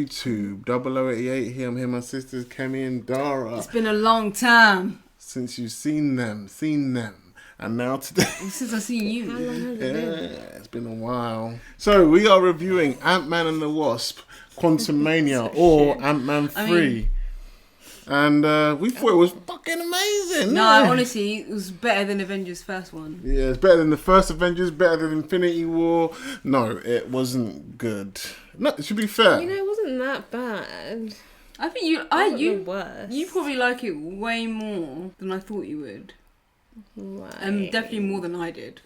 YouTube. 0088 here. I'm here, my sisters Kemi and Dara. It's been a long time Since you've seen them. And now today... since I've seen you. How long has it been? It's been a while. So, we are reviewing Ant-Man and the Wasp, Quantumania, or Ant-Man 3. And we thought it was fucking amazing. No, honestly, it was better than Avengers first one. Yeah, it's better than the first Avengers, better than Infinity War. No, it wasn't good. No, it should be fair. You know, it wasn't that bad. I think you probably like it way more than I thought you would. Why? Definitely more than I did.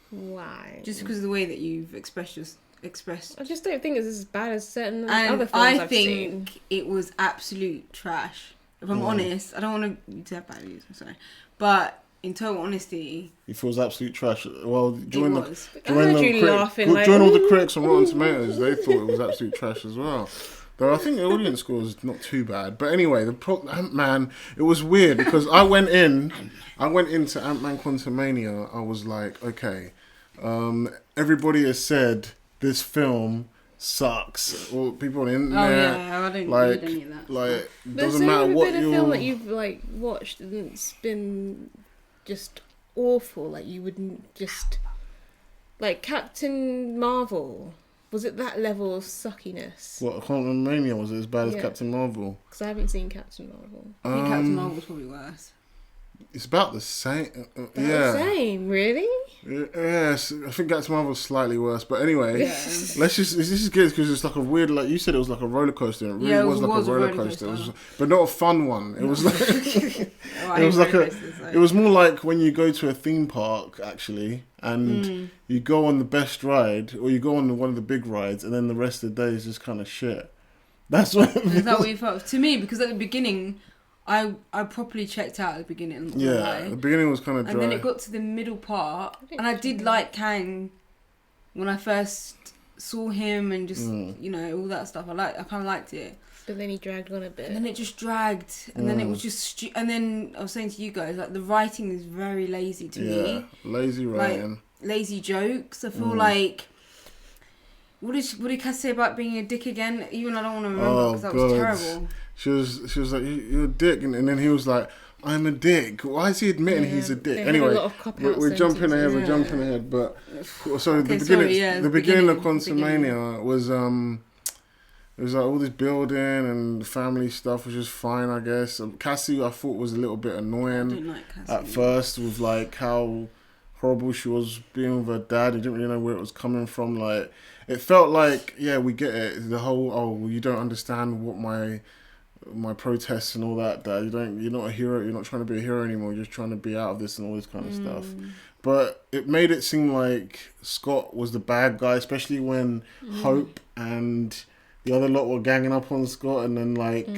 Why? Just because of the way that you've expressed. I just don't think it's as bad as certain And other films I think it was absolute trash. If I'm honest, I don't want to have bad news. I'm sorry, but in total honesty, It feels absolute trash. Well, join all the the critics on Rotten Tomatoes, they thought it was absolute trash as well. Though I think the audience score is not too bad. But anyway, Ant-Man, it was weird because I went into Ant-Man Quantumania. I was like, okay, everybody has said this film sucks. Well, people on the internet, I don't read any of that. Like, But doesn't matter what a film that you've like watched and it's been just awful. Like you wouldn't just like Captain Marvel. Was it that level of suckiness? What, Quantumania, was it as bad as Captain Marvel? Because I haven't seen Captain Marvel. I think Captain Marvel was probably worse. It's about the same. The same, really? Yes, I think Captain Marvel was slightly worse. But anyway, this is good because it's like a weird, like you said, it was like a roller coaster. It really was like a roller coaster. But not a fun one. It was like it was more like when you go to a theme park actually, and you go on the best ride or you go on one of the big rides, and then the rest of the day is just kind of shit. That's what. Is that what you felt to me? Because at the beginning, I properly checked out at the beginning. Yeah, the beginning was kind of dry. And then it got to the middle part, and I did like Kang when I first saw him, and just you know all that stuff. I kind of liked it. But then he dragged on a bit. And then it just dragged, and then it was just. And then I was saying to you guys, like the writing is very lazy to me. Yeah, lazy writing. Like, lazy jokes. I feel like. What did Cass say about being a dick again? Even I don't want to remember because that was terrible. She was like, you're a dick, and then he was like, I'm a dick. Why is he admitting he's a dick? Anyway, we're jumping ahead. But so the beginning of Quantumania was it was like all this building and family stuff was just fine, I guess. Cassie, I thought was a little bit annoying. I didn't like Cassie at first, with like how horrible she was being with her dad. He didn't really know where it was coming from. Like, it felt like, yeah, we get it. The whole, you don't understand what my protests and all that, Dad. You're not a hero. You're not trying to be a hero anymore. You're just trying to be out of this and all this kind of stuff. But it made it seem like Scott was the bad guy, especially when Hope and the other lot were ganging up on Scott, and then like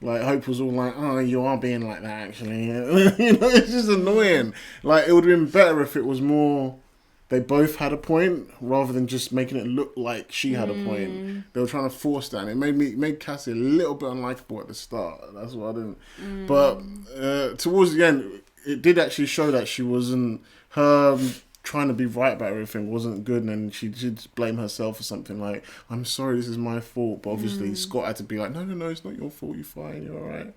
Hope was all like, "Oh, you are being like that, actually." You know, it's just annoying. Like, it would have been better if it was more. They both had a point rather than just making it look like she had a point. They were trying to force that, and it made Cassie a little bit unlikable at the start. That's what I didn't. But towards the end, it did actually show that she wasn't her. Trying to be right about everything wasn't good, and then she did blame herself for something like, I'm sorry, this is my fault. But obviously Scott had to be like, no, it's not your fault, you're fine, you're alright,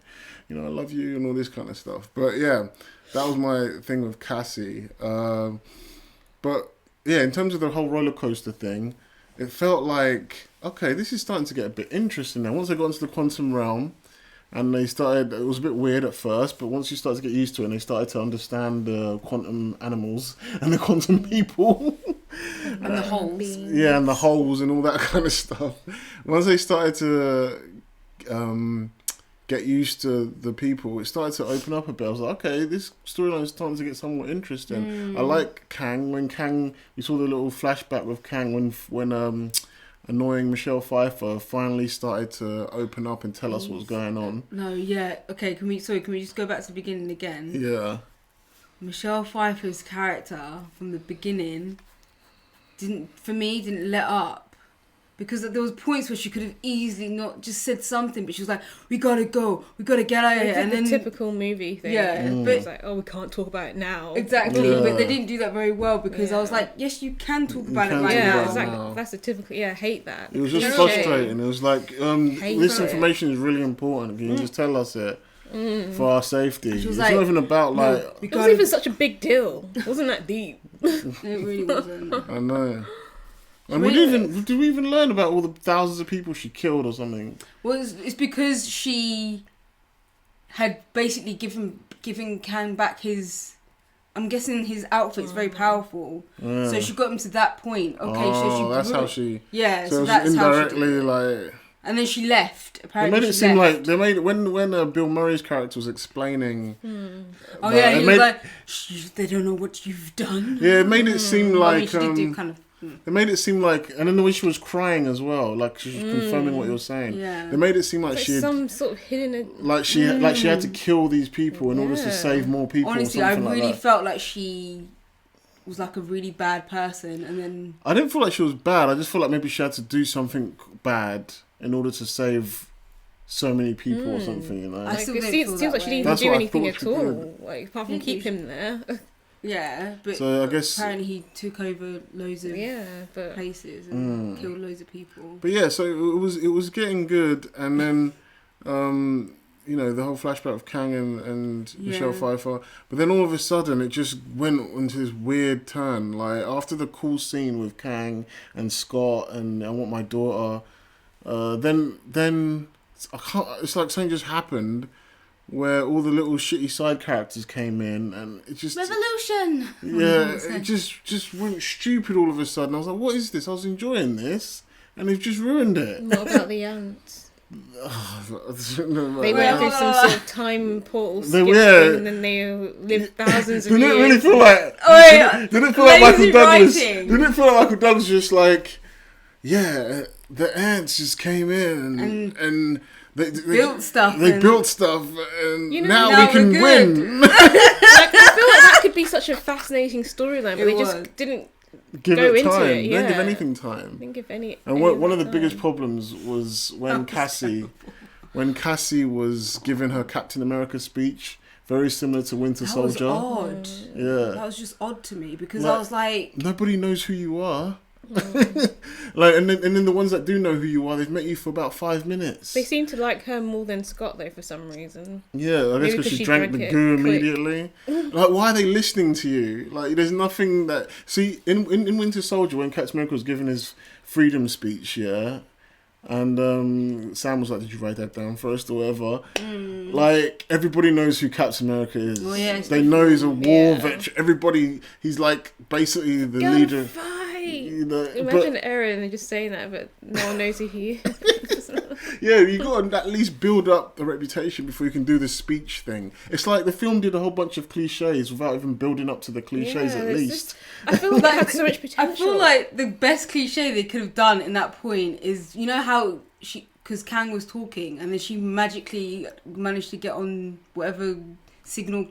you know, I love you and all this kind of stuff. But yeah, that was my thing with Cassie. But yeah, in terms of the whole roller coaster thing, it felt like, okay, this is starting to get a bit interesting now. Once I got into the quantum realm, and it was a bit weird at first, but once you start to get used to it and they started to understand the quantum animals and the quantum people. And the holes. Yeah, and the holes and all that kind of stuff. Once they started to get used to the people, it started to open up a bit. I was like, okay, this storyline is starting to get somewhat interesting. I like Kang. We saw the little flashback with Kang when annoying Michelle Pfeiffer finally started to open up and tell us what's going on. No, yeah. Okay, can we just go back to the beginning again? Yeah. Michelle Pfeiffer's character from the beginning didn't let up. because there was points where she could have easily not just said something, but she was like, "We gotta go, we gotta get out of here." And the then typical movie thing. Yeah, but but it's like, oh, we can't talk about it now. exactly. Yeah. But they didn't do that very well because I was Yeah. like, "Yes, you can talk You about it can right talk Yeah, about now." it exactly. now. That's a typical. Yeah, I hate that. It was just It's a frustrating. It was like, Hate this it. information is really important. Can you just tell us it for our safety? And she was It's like, not even about "No, like. we It wasn't gotta." even such a big deal. It wasn't that deep. It really wasn't. I know. And Really? did we even learn about all the thousands of people she killed or something? Well, it's because she had basically given Kang back his. I'm guessing his outfit's very powerful, Yeah. so she got him to that point. Okay, so she. that's grew- how she. Yeah, So it was that's how she indirectly did it. like. And then she left. They Apparently, made it she seem left. like they made when Bill Murray's character was explaining. Oh that, yeah, it he was made- like, they don't know what you've done. Yeah, it made it seem I like mean, she did do kind of. They made it seem like, and then the way she was crying as well, like she was confirming what you were saying. Yeah. They made it seem like It's she had, some sort of hidden. like she had to kill these people in order to Yeah. save more people. Honestly, or I something really like that. felt like she was like a really bad person, and then I didn't feel like she was bad. I just feel like maybe she had to do something bad in order to save so many people or something. You know. I Like, still it don't seems feel like that she way. didn't That's do what I anything thought at she did. all. Like apart from Yeah, keep him there. yeah, but So I guess. apparently he took over loads of Yeah, but places and killed loads of people. But yeah, so it was getting good, and then you know, the whole flashback of Kang and Michelle Yeah. Pfeiffer, but then all of a sudden it just went into this weird turn. Like after the cool scene with Kang and Scott and I Want My Daughter, then I can't. It's like something just happened where all the little shitty side characters came in, and it just Revolution. yeah, it just went stupid all of a sudden. I was like, what is this? I was enjoying this, and they've just ruined it. what about the ants? They They went through some sort of time portal They- skip yeah. thing, and then they lived thousands of Didn't it years. really feel like? Oh, yeah. Didn't it feel like Michael Lazy Douglas? writing. Didn't it feel like Michael Douglas just like, yeah, the ants just came in and they Built stuff. They and- built stuff, and You know, now now we can we're win. Like, I feel like that could be such a fascinating storyline, but It they was. just didn't Give Go it into time. it, They didn't give yeah. anything time. think of any. And any one of the time. biggest problems was when Cassie was giving her Captain America speech, very similar to Winter That was Soldier. odd. Yeah, That was just odd to me because Like- I was like, nobody knows who you are. Like, and then the ones that do know who you are, they've met you for about 5 minutes. They seem to like her more than Scott though for some reason. Yeah, I guess Maybe because 'cause she she drank drank the it goo quick. immediately. Like, why are they listening to you? Like, there's nothing that... See, in Winter Soldier, when Captain America was giving his freedom speech, yeah, and Sam was like, did you write that down first or whatever? Like, everybody knows who Captain America is. Well, yeah, They know he's a war Yeah. veteran. Everybody, he's like basically the Gotta leader. fight. You know, Imagine Aaron and just saying that, but no one knows who he is. yeah, you got to at least build up a reputation before you can do the speech thing. It's like the film did a whole bunch of cliches without even building up to the cliches Yeah, at there's least. I feel like it had so much potential. I feel like the best cliche they could have done in that point is, you know how because Kang was talking and then she magically managed to get on whatever signal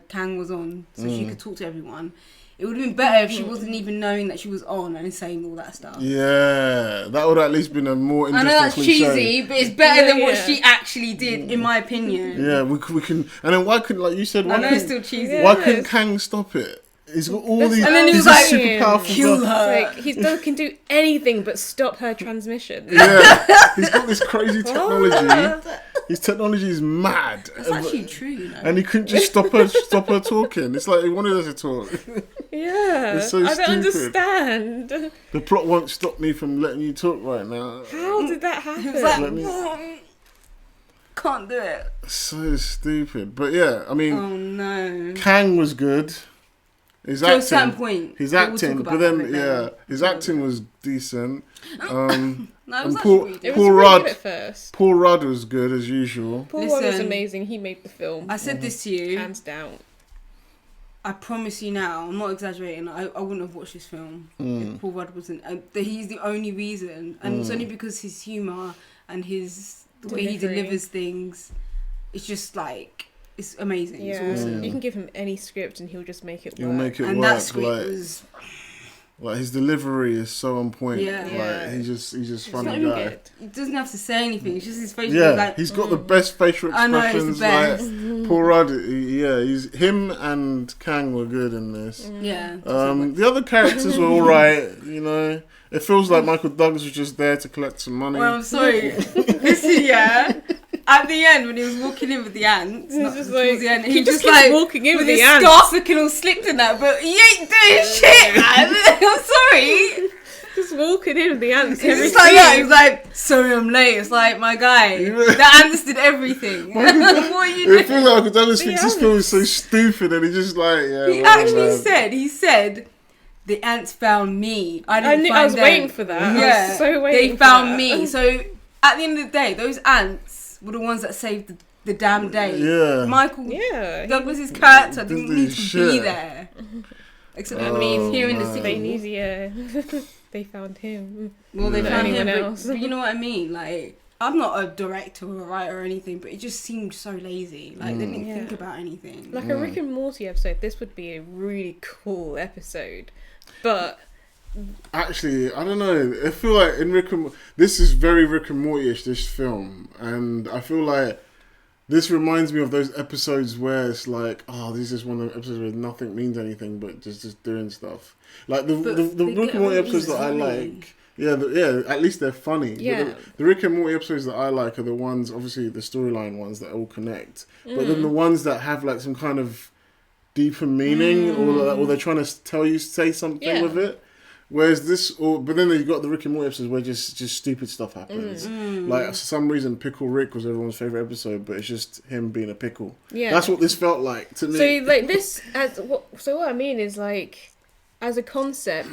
Kang was on so she could talk to everyone. It would have been better if she wasn't even knowing that she was on and saying all that stuff. Yeah, that would have at least been a more I interesting know that's cliche. cheesy, but it's better than what Yeah. she actually did, in my opinion. Yeah, we can. And then why couldn't, like you said, I why know it's couldn't, still cheesy. Yeah. why couldn't Kang stop it? He's got all these. And then he he's was a like, super powerful kill guy. her. It's like he can do anything but stop her transmission. Yeah, he's got this crazy technology. His technology is mad. That's actually true, you know. And he couldn't just stop her talking. It's like he wanted her to talk. Yeah, It's so I don't stupid. understand. The plot won't stop me from letting you talk right now. How did that He happen? was like, Let me- can't do it. So stupid. But yeah, I mean, Oh no. Kang was good. His To a certain acting, point. his but we'll acting, talk but about then that yeah, later. his acting was decent. No, it was and actually Paul- really It good. was Paul really Rudd. good at first. Paul Rudd was good as usual. Paul Rudd was Listen. amazing. He made the film. I said this to you. Hands down. I promise you now, I'm not exaggerating. I wouldn't have watched this film if Paul Rudd wasn't. He's the only reason, and it's only because his humor and the way he Delivery. delivers things. It's just like it's amazing. Yeah, It's awesome. you can give him any script and he'll just make it He'll work. make it And work. that script Like, was Like his delivery is so on point. Yeah. Like he's just funny so guy. good. He doesn't have to say anything. It's just his facial. Yeah, Like, he's got the best facial I know, it's expressions. the best. Like Paul Rudd, he's him and Kang were good in this. Yeah. The other characters were all right. You know, it feels like Michael Douglas was just there to collect some money. Well, I'm sorry. Listen, yeah. At the end, when he was walking in with the ants, not just towards like- the end, he he just just keeps like walking in with his the ants. scarf looking all slicked and that, but he ain't doing shit, man. I'm sorry. Just walking in with the ants. It's just like that. He's like, sorry, I'm late. It's like, my guy, the ants did everything. What are you It doing? feels like Michael Douglas thinks this ants. film is so stupid, and he just like He whatever, actually man. he said, the ants found me. I didn't find I was them. waiting for that. Yeah, I was so waiting they for found that. me. So at the end of the day, those ants were the ones that saved the damn day. Yeah. Michael Yeah. Douglas's character Didn't didn't do need to be shit. there. Except Oh, I mean, here in the man. city. They easier. They found him. Well, they Yeah. found him, Anyone but else? you know what I mean? Like, I'm not a director or a writer or anything, but it just seemed so lazy. Like, they didn't Yeah. think about anything. Like a Rick and Morty episode, this would be a really cool episode. But Actually, I don't know. I feel like in this is very Rick and Morty-ish, this film, and I feel like this reminds me of those episodes where it's like, oh, this is one of the episodes where nothing means anything but just doing stuff. Like the But the they Rick get and Morty all episodes that I funny. like. Yeah, at least they're funny. But Yeah. the Rick and Morty episodes that I like are the ones, obviously the storyline ones that all connect, but then the ones that have like some kind of deeper meaning, or they're trying to say something Yeah. with it. Whereas this, but then you've got the Rick and Morty episodes where just stupid stuff happens. Like for some reason, Pickle Rick was everyone's favorite episode, but it's just him being a pickle. yeah. That's what this felt like to me. So like this what I mean is like as a concept,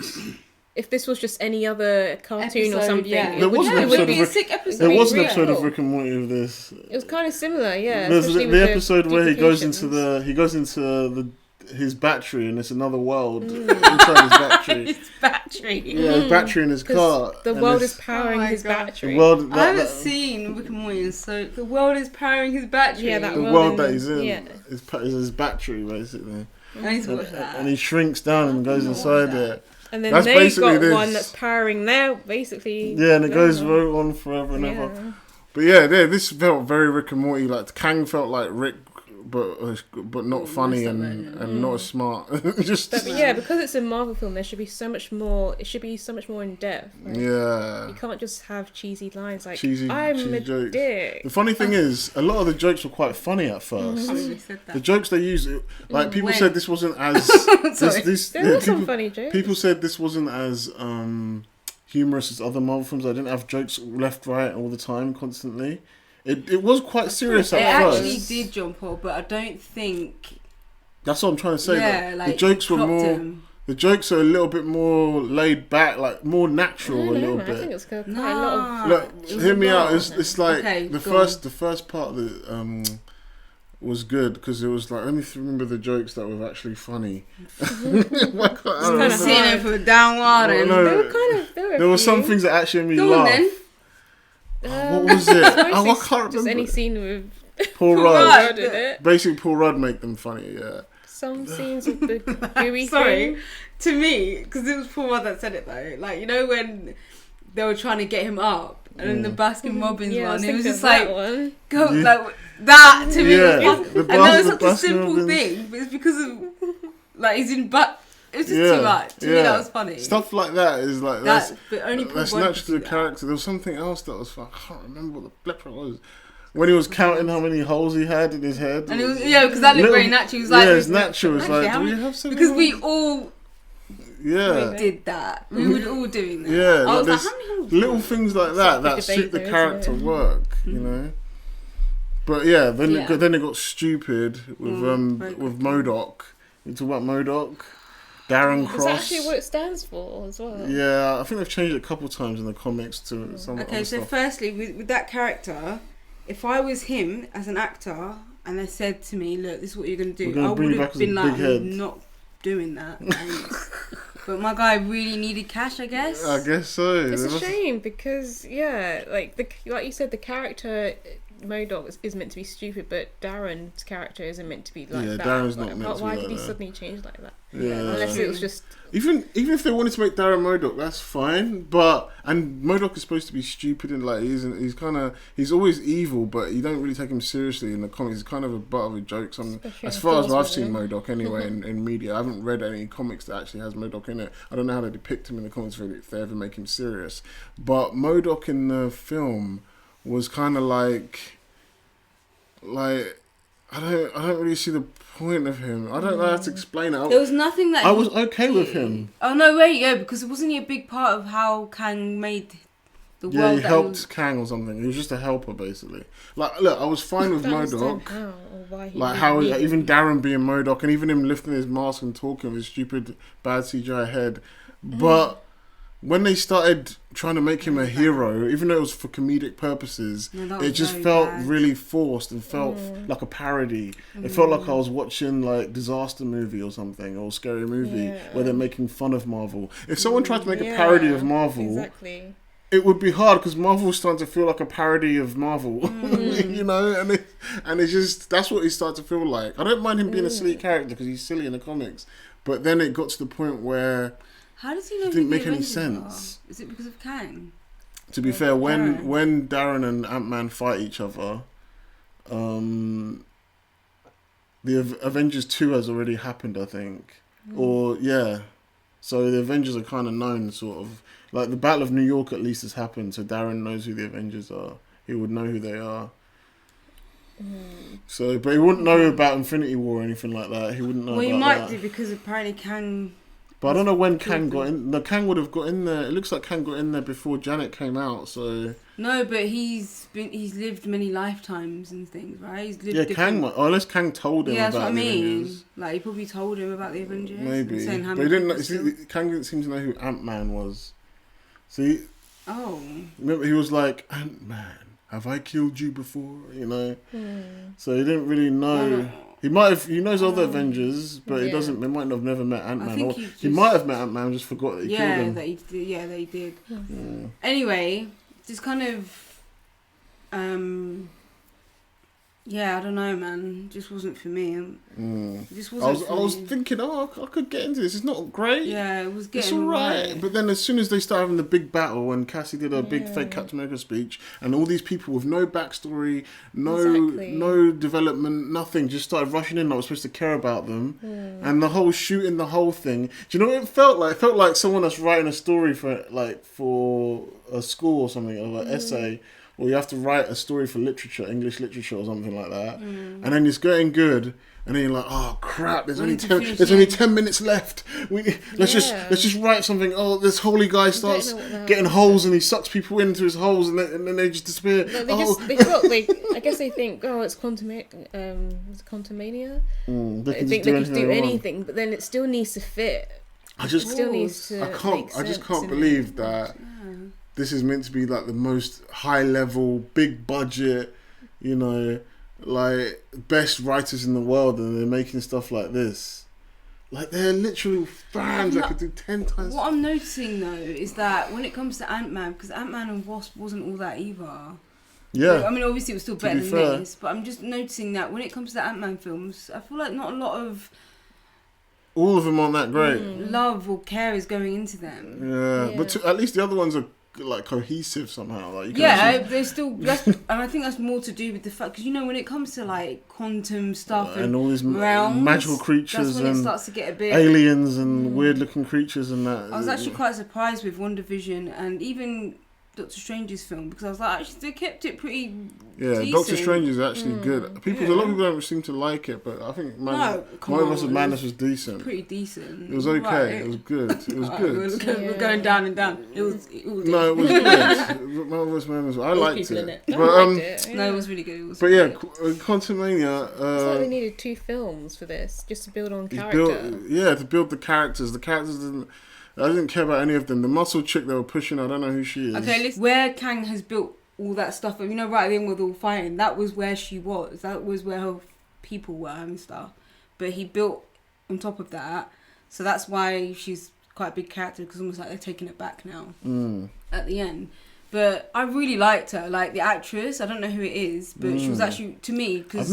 if this was just any other cartoon or Episode, something, yeah. There was an it episode would be of a Rick- sick episode. There was an really episode of cool. Rick and Morty of this. It was kind of similar, yeah. There's especially the with episode where he goes into duplications. his battery and it's another world inside his battery. His battery. Yeah, his battery in his 'Cause car. the and world it's- is powering Oh my his God. battery. The world. I haven't seen Rick and Morty, and so the world is powering his battery. Yeah, that the world world in- that he's in yeah. is his battery basically, I need to watch that. and he shrinks down and goes I'll inside watch it. And then That's they've basically got this. one that's powering now, basically. Yeah, and it goes Yeah. right on forever and ever. Yeah. But yeah, this felt very Rick and Morty. Like Kang felt like Rick, but not funny messed up and not as smart. Just But yeah, because it's a Marvel film, there should be so much more. It should be so much more in depth. Like, yeah. you can't just have cheesy lines like Cheesy "I'm a jokes. dick." The funny thing is, a lot of the jokes were quite funny at first. Oh, they said The that. jokes they used, like people When? said this wasn't as Sorry. There were some funny jokes. people said this wasn't as humorous as other Marvel films. I didn't have jokes left, right, all the time, constantly. It was quite serious It at actually first. did jump off, but I don't think. That's what I'm trying to say. Yeah, that like the jokes were clocked more. him. The jokes are a little bit more laid back, like more natural a little I think bit. it's got quite a Nah. lot of. Look, it was hear me out. not. It's like Okay, the go first part that was good because it was like let me remember the jokes that were actually funny. Why can't I kinda remember? Seeing it for downward Well, and no, They were kind of. There were some things that actually made me go on laugh. then. What was it? I Mostly can't remember. just any scene with Paul Paul Rudd. Rudd. Rudd in it. Basically, Paul Rudd make them funny. Yeah. Some scenes with the gooey Sorry, thing. to me, because it was Paul Rudd that said it though. Like you know when they were trying to get him up, and then the Baskin Robbins Yeah, I was one, it was thinking just of that like one. go Yeah. like that to me. Yeah, Was fun. the And that was such a Baskin simple Robbins. thing, but it's because of like he's in but. It was just Yeah, too much. To me, yeah. that was funny. Stuff like that is like That, but only Paul that's Rudd could natural to do the that. character. There was something else that was fun. I can't remember what the blip it was. When he was counting how many holes he had in his head. And it was because that looked Little- very natural. He was like, yeah, it's natural. It's actually, like, how do we many- have seven because we holes? all Yeah. did that. We were all doing that. Yeah, I like was like, there's how many holes? little things like that that Debate suit the though, character isn't it? work, you know. But yeah, then Yeah. then it got stupid with very with quickly. MODOK. You talk about MODOK, Darren Is Cross. that actually what it stands for as well? Yeah, I think they've changed it a couple of times in the comics to some Okay, other so stuff. firstly, with that character, if I was him as an actor and they said to me, "Look, this is what you're gonna We're do," gonna I bring would you have back as a been big like, head. "I'm not doing that." But my guy really needed cash, I guess. I guess so. It's They a must- shame because like you said, the character MODOK is meant to be stupid, but Darren's character isn't meant to be like that. Darren's not meant to be Why like did he that. suddenly change like that? Yeah. Unless it was just... Even if they wanted to make Darren MODOK, that's fine. And MODOK is supposed to be stupid and like he's always evil, but you don't really take him seriously in the comics. He's kind of a butt of a joke. As far as I've seen MODOK anyway in media, I haven't read any comics that actually has MODOK in it. I don't know how they depict him in the comics if they ever make him serious. But MODOK in the film was kind of like I don't really see the point of him. I don't know how to explain it. There was nothing that I was okay with him. Oh no, wait, yeah, because wasn't he a big part of how Kang made the world? Yeah, he helped Kang or something. He was just a helper, basically. Like, look, I was fine with MODOK. Like how even Darren being MODOK and even him lifting his mask and talking with his stupid bad CGI head, but when they started trying to make him a hero, even though it was for comedic purposes, it just felt really forced and felt like a parody. It felt like I was watching like disaster movie or something, or scary movie where they're making fun of Marvel. If someone tried to make a parody of Marvel, it would be hard because Marvel's starting to feel like a parody of Marvel, you know, and it's just, that's what he started to feel like. I don't mind him being a silly character because he's silly in the comics, but then it got to the point where how does he know? It didn't make any sense. Is it because of Kang? To be fair, when Darren and Ant-Man fight each other, the Avengers 2 has already happened, I think. Or, yeah. So the Avengers are kind of known, sort of. Like, the Battle of New York at least has happened, so Darren knows who the Avengers are. He would know who they are. So, but he wouldn't know about Infinity War or anything like that. He wouldn't know about that. Well, he might do because apparently Kang... But I don't know when Kang got in. No, Kang would have got in there. It looks like Kang got in there before Janet came out. So no, but he's lived many lifetimes and things, right? He's lived Kang. Unless Kang told him. Yeah, about that's what I mean. Avengers. Like he probably told him about the Avengers. Maybe, saying how but he didn't. Kang didn't seem to know who Ant-Man was. See. Oh. Remember, he was like, Ant-Man, have I killed you before? You know. So he didn't really know. He might have. He knows other Avengers, but he doesn't. He might have never met Ant-Man. Or he might have met Ant-Man, just forgot that he killed him. That he did. Yeah, that he did. Anyway, just kind of, yeah, I don't know, man. It just wasn't for me. It just wasn't. I was thinking, I could get into this. It's not great. Yeah, it was getting. It's alright, but then as soon as they started having the big battle and Cassie did a big fake Captain America speech, and all these people with no backstory, no development, nothing, just started rushing in. I was supposed to care about them, and the whole shooting, the whole thing. Do you know what it felt like? It felt like someone that's writing a story for a school or something, or an essay. Or you have to write a story for literature, English literature or something like that. And then it's going good, and then you're like, oh crap, there's only 10 minutes left. Let's just write something. Oh, this holy guy starts getting holes and he sucks people into his holes and then they just disappear. No, I guess they think, oh, it's Quantumania. They think they can do anything, but then it still needs to fit. I just can't believe that. This is meant to be like the most high level, big budget, you know, like best writers in the world, and they're making stuff like this. Like they're literally fans that could do 10 times. What I'm noticing though is that when it comes to Ant-Man, because Ant-Man and Wasp wasn't all that either. Yeah. I mean, obviously it was still better than this, but I'm just noticing that when it comes to the Ant-Man films, I feel like not a lot of all of them aren't that great. Love or care is going into them. Yeah. But at least the other ones are like cohesive somehow. Like they're still. And I think that's more to do with the fact because you know when it comes to like quantum stuff and all these realms, magical creatures that's when and it starts to get a bit aliens and weird looking creatures and that. I was actually quite surprised with WandaVision and even Doctor Strange's film because I was like, actually, they kept it pretty. Yeah, decent. Doctor Strange is actually good. A lot of people don't seem to like it, but I think Multiverse of Madness was decent. Pretty decent. It was okay. Right. It was good. It was good. We're going down and down. It was no, it was good. Multiverse of Madness. I liked it. But no, it was really good. It was. But yeah, Quantumania. It's like they needed 2 films for this just to build on character. To build the characters. The characters didn't. I didn't care about any of them. The muscle chick they were pushing, I don't know who she is. Okay, listen. Where Kang has built all that stuff, you know, right at the end with all fighting, that was where she was. That was where her people were and stuff. But he built on top of that. So that's why she's quite a big character, because almost like they're taking it back now at the end. But I really liked her, like the actress. I don't know who it is, but she was actually, to me, because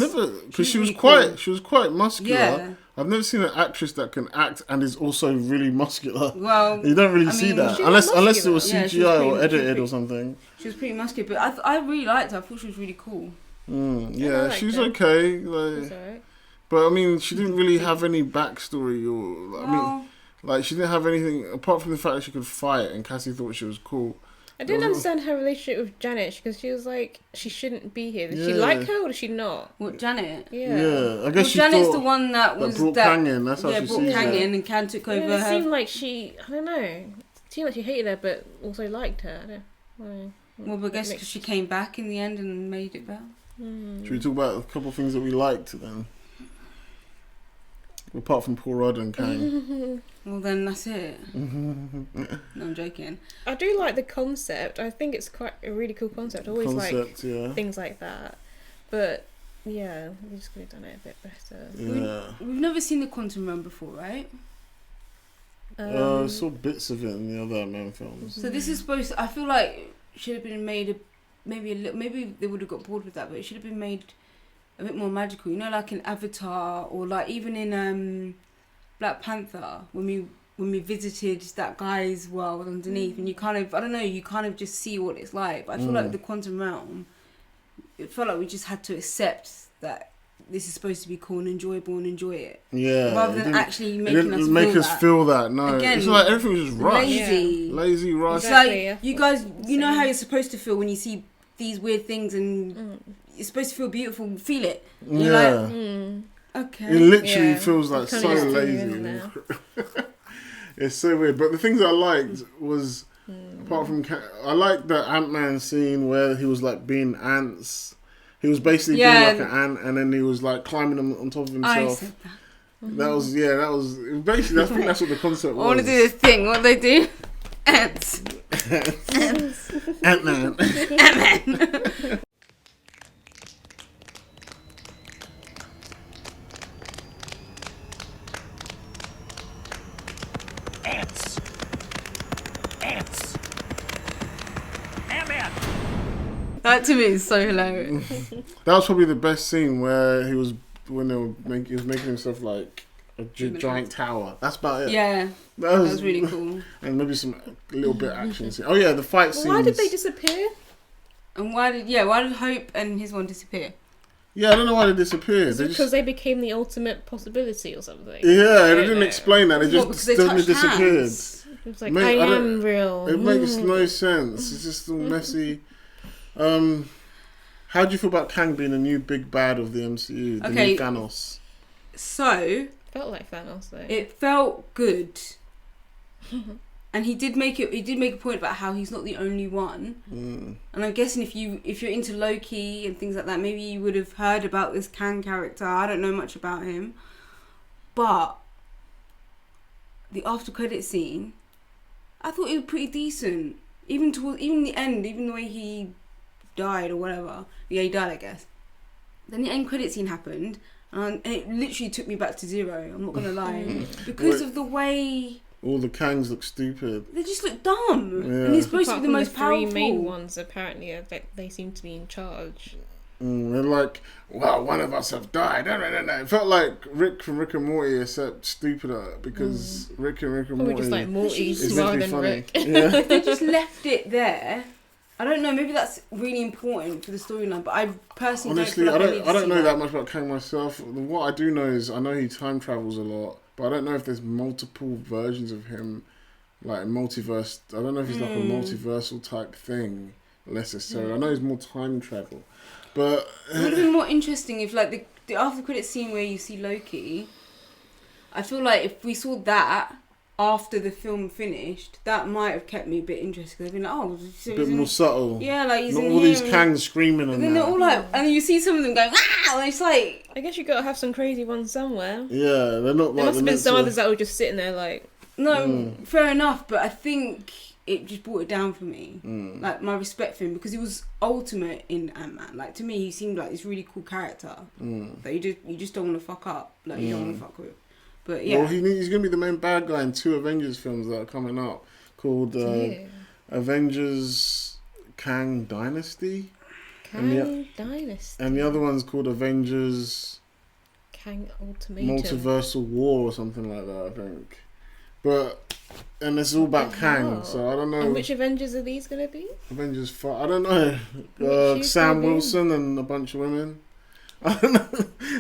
she was quite muscular. Yeah. I've never seen an actress that can act and is also really muscular. Well, you don't really see that unless it was Yeah, CGI or edited or something. She was pretty muscular, but I really liked her. I thought she was really cool. Yeah, she's okay. Like, alright. but I mean, she didn't really have any backstory, or I mean, like she didn't have anything apart from the fact that she could fight, and Cassie thought she was cool. I didn't understand her relationship with Janet because she was like, she shouldn't be here. Did she like her or did she not? What, Janet? Yeah. I guess she Janet's thought the one that brought Kang in. That's how she brought sees Kang it. in, and Kang took over It her. seemed like she, I don't know. It seemed like she hated her but also liked her. I don't know. Well, but I guess because she came back in the end and made it better. Should we talk about a couple of things that we liked then? Apart from Paul Rudd and Kang. Well, then that's it. No, I'm joking. I do like the concept. I think it's quite a really cool concept. I always like things like that. But yeah, we just could have done it a bit better. Yeah. We've never seen the Quantum Realm before, right? I saw bits of it in the other Ant-Man films. So this is supposed to, I feel like it should have been made maybe they would have got bored with that, but it should have been made a bit more magical. You know, like in Avatar, or like even in Black Panther, when we visited that guy's world underneath, and you kind of just see what it's like. But I feel like the Quantum Realm, it felt like we just had to accept that this is supposed to be cool and enjoyable and enjoy it. Yeah. Rather than actually making us feel that. No. Again, it's like everything was just rushed. Lazy rushed. Exactly, it's like, you guys, you know how you're supposed to feel when you see these weird things and you're supposed to feel beautiful, feel it. And you're like, okay. It literally feels like so lazy. It's so weird. But the things I liked was, apart from, I liked the Ant-Man scene where he was like being ants. He was basically being like an ant, and then he was like climbing on top of himself. I said that. That was basically, I think that's what the concept was. I want to do this thing. What they do? Ants. Ants. Ant-Man. Ant-Man. Ants. Ants. Ant-Man. That to me is so hilarious. That was probably the best scene where he was making himself like a giant tower. That's about it. Yeah, that was really cool. And maybe some little bit of action scene. Oh yeah, the fight scenes. Why did they disappear? And why did Hope and his one disappear? Yeah, I don't know why they disappeared. Because they became the ultimate possibility or something. Yeah, they didn't explain that. They just suddenly disappeared. It was like, I am real. It makes no sense. It's just all messy. How do you feel about Kang being the new big bad of the MCU? The new Thanos. So felt like Thanos though. It felt good. And he did make a point about how he's not the only one. And I'm guessing if you're into Loki and things like that, maybe you would have heard about this Kang character. I don't know much about him, but the after credit scene, I thought it was pretty decent. Even the end, even the way he died or whatever. Yeah, he died, I guess. Then the end credit scene happened, and it literally took me back to zero. I'm not gonna lie, because of the way. All the Kangs look stupid. They just look dumb. Yeah. And he's supposed to be the most powerful. The three main ones apparently they seem to be in charge. They're like, well, one of us have died. No. It felt like Rick from Rick and Morty, except stupider, because Rick and Morty just like Morty's smarter than funny. Rick. Yeah. If they just left it there, I don't know. Maybe that's really important for the storyline, but I personally I don't know that much about Kang myself. What I do know is I know he time travels a lot. But I don't know if there's multiple versions of him, like multiverse. I don't know if it's like a multiversal type thing necessarily. I know it's more time travel, but it would have been more interesting if, like, the after credit scene where you see Loki. I feel like if we saw that after the film finished, that might have kept me a bit interested. I'd been like, oh, so a bit more subtle. Yeah, like he's not in all here these Kangs screaming and then they're all like, and you see some of them going, ah, and it's like. I guess you gotta have some crazy ones somewhere. Yeah, they're not. There must have been some others that were just sitting there like. No, fair enough, but I think it just brought it down for me. Like my respect for him, because he was ultimate in Ant-Man. Like to me, he seemed like this really cool character that you just don't want to fuck up. Like you don't want to fuck with. But yeah, well, he's gonna be the main bad guy in 2 Avengers films that are coming up called Avengers Kang Dynasty. Kang Dynasty. And the other one's called Avengers Kang Ultimatum. Multiversal War or something like that, I think. And it's all about Kang, so I don't know. And which Avengers are these going to be? Avengers 5, I don't know. Sam Wilson and a bunch of women. I don't know.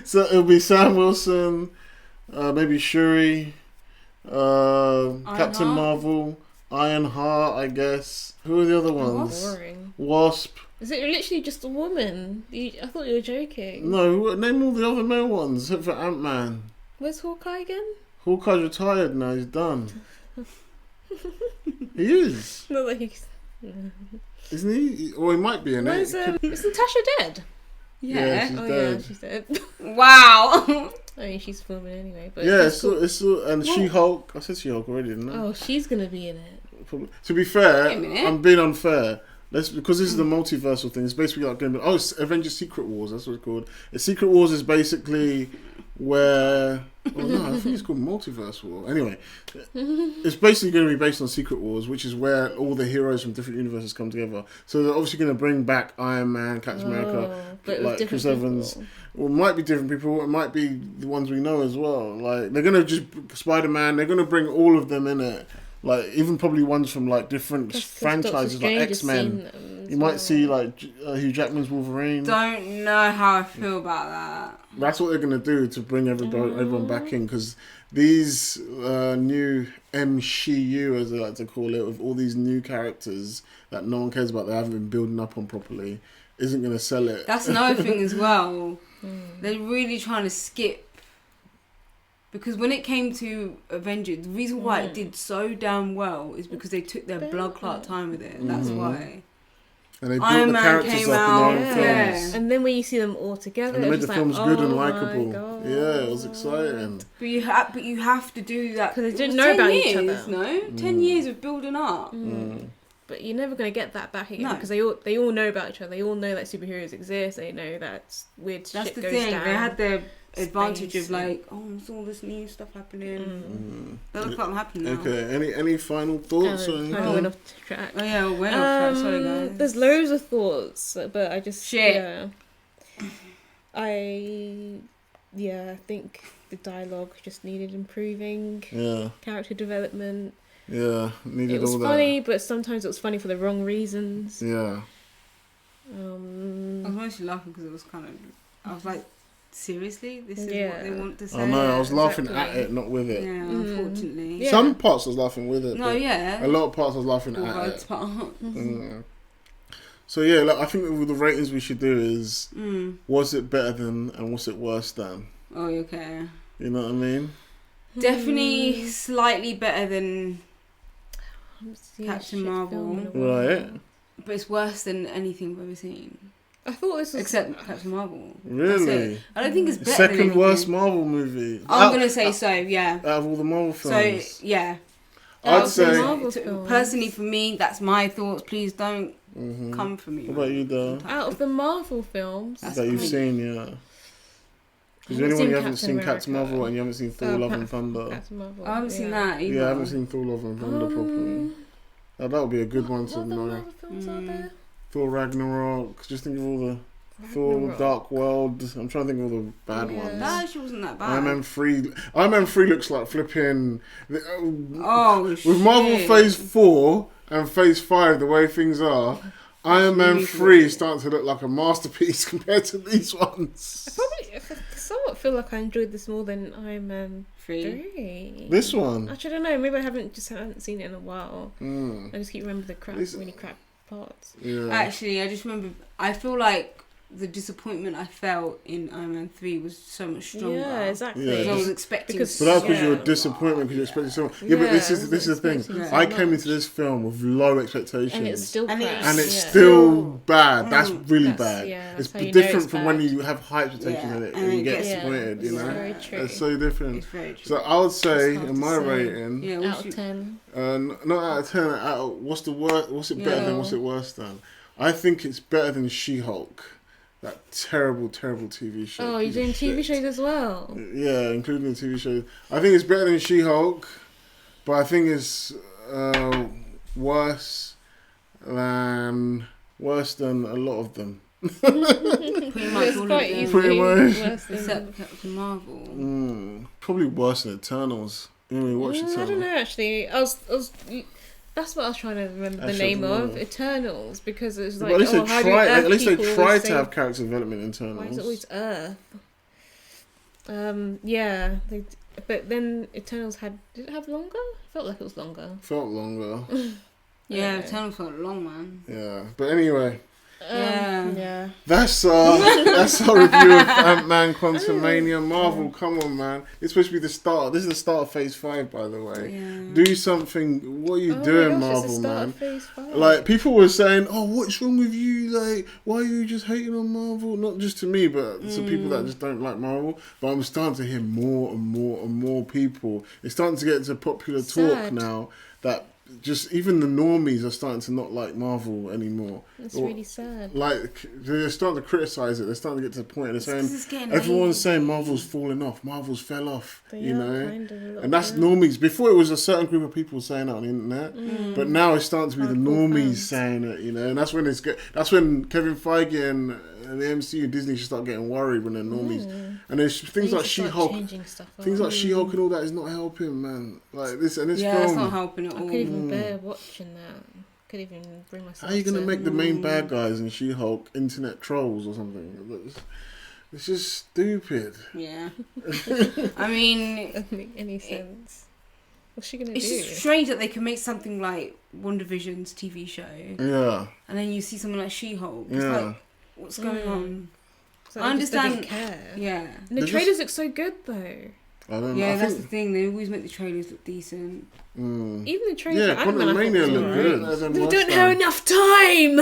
So it'll be Sam Wilson, maybe Shuri, Captain Marvel, Ironheart, I guess. Who are the other ones? Boring. Wasp. Is it literally just a woman? I thought you were joking. No, name all the other male ones except for Ant-Man. Where's Hawkeye again? Hawkeye's retired now, he's done. He is. Not like he's... Isn't he? Or he might be in Where's, it. is Natasha dead? Yeah, she's dead. Yeah, she's dead. Wow. I mean, she's filming anyway. But Yeah, it's cool. and She-Hulk. I said She-Hulk already, didn't I? Oh, she's going to be in it. Probably. To be fair, Wait a minute. I'm being unfair. Because this is the multiversal thing. It's basically like going to be, it's Avengers Secret Wars. That's what it's called. Secret Wars is basically where. Oh no, I think it's called Multiverse War. Anyway, it's basically going to be based on Secret Wars, which is where all the heroes from different universes come together. So they're obviously going to bring back Iron Man, Captain America, but like with Chris different Evans. people. Well, it might be different people. It might be the ones we know as well. Like they're going to just Spider-Man. They're going to bring all of them in it. Like even probably ones from like different franchises, like X-Men. You might see like Hugh Jackman's Wolverine. Don't know how I feel about that. That's what they're gonna do to bring everyone back in, because these new MCU, as they like to call it, with all these new characters that no one cares about, they haven't been building up on properly, isn't gonna sell it. That's another thing as well. They're really trying to skip. Because when it came to Avengers, the reason why it did so damn well is because they took their blood clot time with it. That's why. And they built Iron the Man characters came up out, in their own films. And then when you see them all together, And they made it's the just films like, good and oh my likeable. God. Yeah, it was exciting. But you have to do that. 'Cause they didn't It was know 10 about each years, other. No, 10 years of building up. But you're never going to get that back again No. because they all know about each other. They all know that superheroes exist. They know that weird That's shit the goes thing. down. They had their advantage Space of like, there's all this new stuff happening. That looks like I'm happening now. Okay, any final thoughts? or kind anything? of went off track. Oh yeah, we're off track. Sorry guys. There's loads of thoughts, but I just Shit. Yeah, I think the dialogue just needed improving. Yeah, Character development. yeah, needed It was all funny, but sometimes it was funny for the wrong reasons. that. Yeah. I was mostly laughing because it was kind of. I was like, seriously, this is what Yeah. they want to say. I know, I was laughing exactly. at it, not with it. Yeah, unfortunately. Yeah. Some parts I was laughing with it. No, but yeah. a lot of parts I was laughing All at right, it. part. So yeah, like, I think with the ratings we should do is was it better than and was it worse than? Oh, okay. You know what I mean? Definitely slightly better than, I haven't seen a Captain shit Marvel. film in a while. Right? but it's worse than anything we've ever seen. I thought this was Except Captain Marvel. That's Really? it. I don't think it's better Second than worst anything. Marvel movie. I'm gonna say so, yeah. Out of all the Marvel films. So yeah. I'd I'll say. Marvel films. Personally, for me, that's my thoughts. Please don't come for me. What about you, though? out of the Marvel films. That's That you've fine. seen, yeah. Is I there haven't anyone seen you haven't Captain seen Captain America. Marvel and you haven't seen Thor: Love and Thunder? Captain Marvel. I haven't seen that either. Yeah, I haven't seen Thor: Love and Thunder properly. Oh, that would be a good one to What other know. Marvel films are there? Thor Ragnarok. Just think of all the Thor Ragnarok. Dark World. I'm trying to think of all the bad Yeah. ones. That actually wasn't that bad. Iron Man 3. Iron Man 3 looks like flipping. Oh, With Marvel shit. Phase 4 and Phase 5, the way things are, Iron Man really 3 good. is starting to look like a masterpiece compared to these ones. Probably, I somewhat feel like I enjoyed this more than Iron Man Free. 3. This one. Actually, I don't know. Maybe I haven't seen it in a while. Mm. I just keep remembering the crap, This- really crap parts. Yeah. Actually, I just remember. I feel like the disappointment I felt in Iron Man 3 was so much stronger. Yeah, exactly. Yeah, Because I was just- expecting. because- So that's because Yeah. you're disappointed because you expected so much. Yeah, but this is the thing. expecting so I came much. into this film with low expectations. And it's still And crap. it's- And it's yeah. still bad. That's really That's- bad. yeah, It's that's how you know different it's from when bad. you have high expectations Yeah, in it and and you it get gets- disappointed, you it's know? very true. It's so different. It's very true. So I would say, It's hard in to my say. rating, Yeah, Out of 10. not out of 10, out of, what's the worst? What's it better than? Yeah. What's it worse than? I think it's better than She-Hulk. That terrible, terrible TV show. Oh, you're Piece doing of TV shit. shows as well? Yeah, including the TV shows. I think it's better than She-Hulk, but I think it's worse than worse than a lot of them. Pretty much It's all of quite them. easy. Pretty much. Worse than- Except Captain Marvel. Probably worse than Eternals. You know, watch I Eternals. don't know actually. That's what I was trying to remember the Actually, name I don't of know. Eternals, because it's like, But at least oh, how do at least they people try always to say- have character development in Why is Eternals. it always Earth? Yeah, but then Eternals did it have longer? Felt like it was longer. Felt longer. Yeah, Eternals felt long, man. Yeah. But anyway, Yeah. that's our review of Ant-Man Quantumania. Marvel, come on, man. It's supposed to be the start. This is the start of Phase 5, by the way. Yeah. Do something. What are you Oh doing, my gosh, Marvel, it's the start man? of Phase 5. Like, people were saying, oh, what's wrong with you? Like, why are you just hating on Marvel? Not just to me, but to people that just don't like Marvel. But I'm starting to hear more and more and more people. It's starting to get into popular talk Sad. now that just even the normies are starting to not like Marvel anymore. It's Or, really sad. like, they're starting to criticize it. They're starting to get to the point. They're 'cause saying, it's getting everyone's late. saying Marvel's falling off. Marvel's fell off. They you are know? kind of a little And that's bit. normies. Before it was a certain group of people saying that on the internet, but now it's starting to be the Hardcore normies fans. saying it, you know. And that's when that's when Kevin Feige and the MCU and Disney should start getting worried when they're normies. And there's things They like need to start She-Hulk, changing stuff up. things like She-Hulk and all that is not helping, man. Like this and this Yeah, it's not film. helping at I all. couldn't even bear watching that. Couldn't even bring myself. How are you gonna to make the main bad guys in She-Hulk internet trolls or something? It's just stupid. Yeah. I mean, It doesn't make any sense. What's she gonna it's do? just strange that they can make something like WandaVision's TV show, Yeah, and then you see someone like She-Hulk. It's yeah. like, what's going on? It's like I they just don't understand- care. Yeah. And the They're trailers look so good though. I don't know. Yeah, I that's think, the thing. They always make the trailers look decent. Even the trailer yeah, for Ant-Man, I thought Quantumania was looked alright. good. We don't have enough time.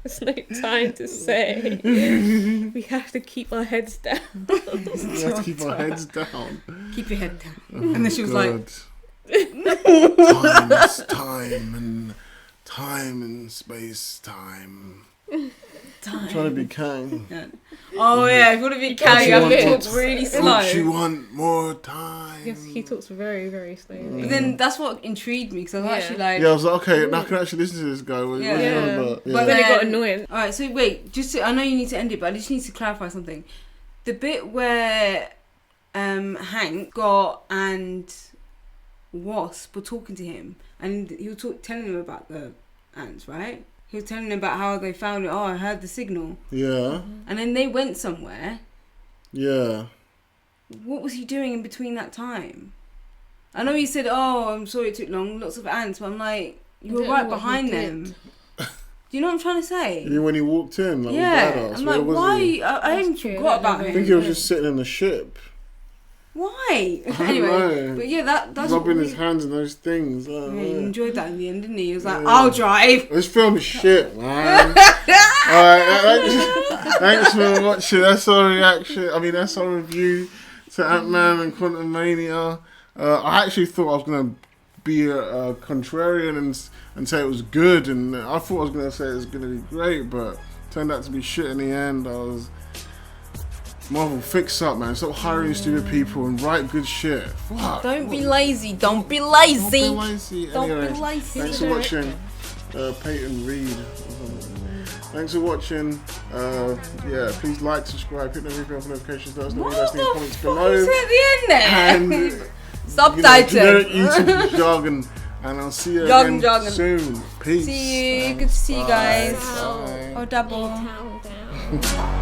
There's no time to say. We have to keep our heads down. We have to keep our heads down. Keep your head down. And then she was like, time and space, time. time. Trying to be Kang. Yeah. Oh yeah, if you want to be can't Kang, you have to live. talk really Don't you slow. want more time? Yes, he talks very, very slowly. But then that's what intrigued me because I was Yeah. actually like, Yeah, I was like, okay, now I can actually listen to this guy. What Yeah. you on Yeah. about? But But then it got then- annoying. all right. So wait, I know you need to end it, but I just need to clarify something. The bit where Hank, Scott, and Wasp were talking to him, and he was telling them about the ants, right? He was telling them about how they found it. Oh, I heard the signal, Yeah, and then they went somewhere. yeah. What was he doing in between that time? I know he said, "Oh, I'm sorry it took long. Lots of ants," but I'm like, you were I don't right know what he behind did. them. Do you know what I'm trying to say? You know, when he walked in, like, Yeah, all badass, I'm where like, was why? he? I even That's true, I forgot don't know about where I him. think he was just sitting in the ship, Why? I don't Anyway, know. but yeah, that's rubbing what his hands in those things. I don't Yeah, he know. enjoyed that in the end, didn't he? He was like, Yeah. "I'll drive." This film is shit, man. Alright, thanks for watching. That's our reaction. I mean, that's our review to Ant-Man and Quantumania. I actually thought I was going to be a contrarian and say it was good, and I thought I was going to say it was going to be great, but turned out to be shit in the end. Marvel, fix up, man. Stop hiring stupid people and write good shit. Fuck. Don't be lazy. Don't be lazy. Don't be lazy. Don't Anyway, be lazy. thanks for watching. Peyton Reed. Thanks for watching. Yeah, please like, subscribe, hit the bell for notifications. Let us know what you guys think in the comments What below. was at the end there? And Subtitle. generic YouTube jargon. And I'll see you Jargon, again jargon. soon. Peace. See you. Good to see you guys. Bye. Oh, double. Town down.